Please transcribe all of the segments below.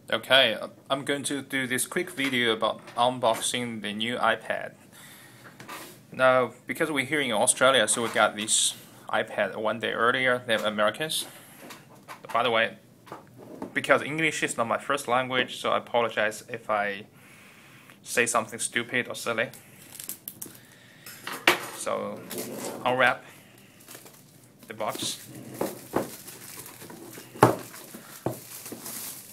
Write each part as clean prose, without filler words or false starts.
Okay, I'm going to do this quick video about unboxing the new iPad. Now, because we're here in Australia, so we got this iPad one day earlier than Americans. By the way, because English is not my first language, so I apologize if I say something stupid or silly. So, unwrap the box.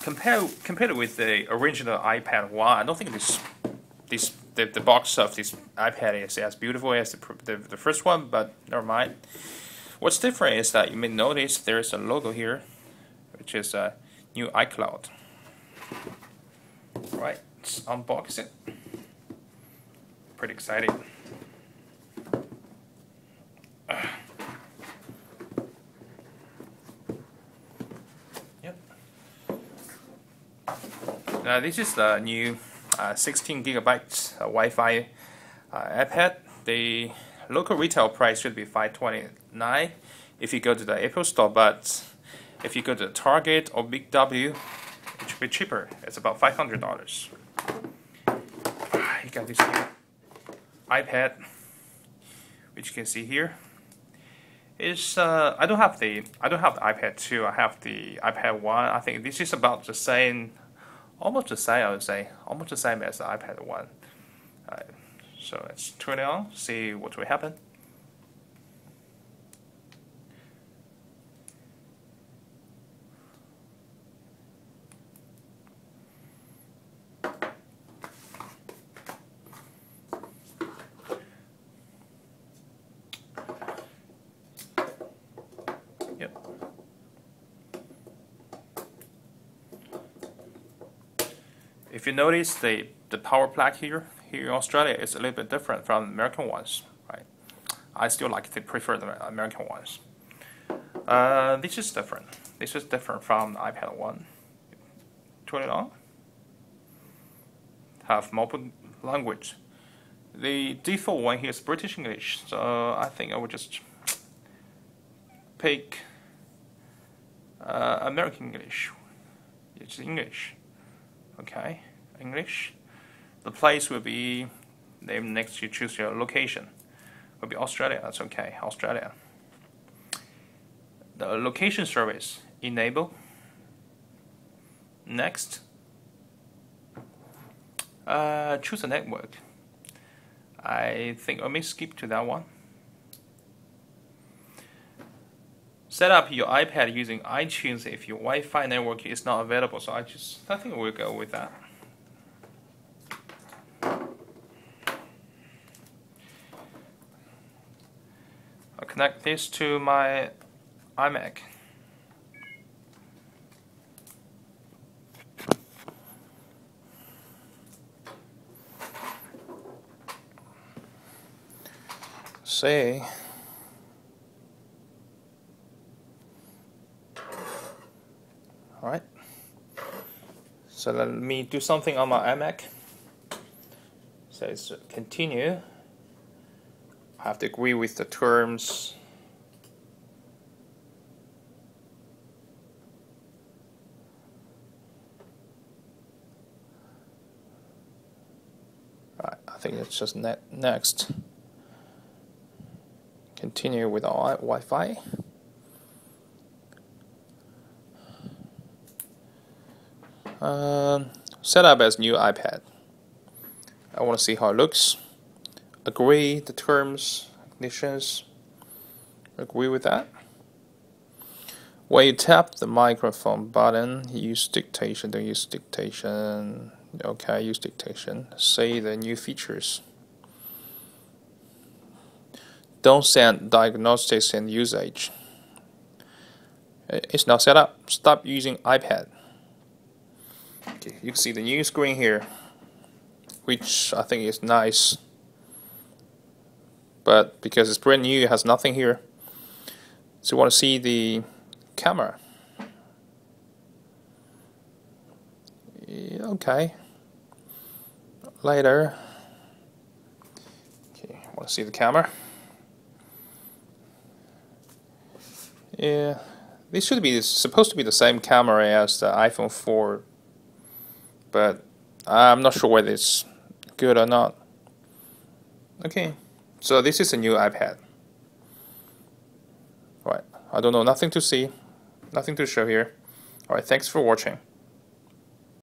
Compared with the original iPad 1, I don't think the box of this iPad is as beautiful as the first one, but never mind. What's different is that you may notice there is a logo here, which is a new iCloud. Right, let's unbox it. Pretty exciting. This is the new 16 gigabytes Wi-Fi iPad. The local retail price should be $529 if you go to the Apple Store, but if you go to Target or Big W, it should be cheaper. It's about $500. You got this new iPad, which you can see here. Is I don't have the iPad 2. I have the iPad 1. I think this is about the same. Almost the same, I would say. Almost the same as the iPad 1. So let's turn it on, see what will happen. Yep. If you notice the power plug here in Australia is a little bit different from American ones, right? I still prefer the American ones. This is different. This is different from the iPad 1. Turn it on. Have multiple language. The default one here is British English, so I think I would just pick American English. It's English. Okay, English. The place will be named next. You choose your location. Will be Australia. That's okay. Australia. The location service enable. Next. Choose a network. I think I may skip to that one. Set up your iPad using iTunes if your Wi-Fi network is not available. So I think we'll go with that. I'll connect this to my iMac. See. Alright, so let me do something on my iMac. So it's continue. I have to agree with the terms. Right, I think it's just next. Continue with our Wi-Fi. Set up as new iPad. I want to see how it looks. Agree the terms, conditions. Agree with that. When you tap the microphone button, use dictation. Don't use dictation. Okay, use dictation. Say the new features. Don't send diagnostics and usage. It's not set up. Stop using iPad. Okay, you can see the new screen here, which I think is nice, but because it's brand new, it has nothing here. So you want to see the camera. Yeah, okay. Later. Okay, want to see the camera. Yeah, this should be supposed to be the same camera as the iPhone 4 but I'm not sure whether it's good or not. Okay, so this is a new iPad. Right, I don't know, nothing to see, nothing to show here. Alright, thanks for watching.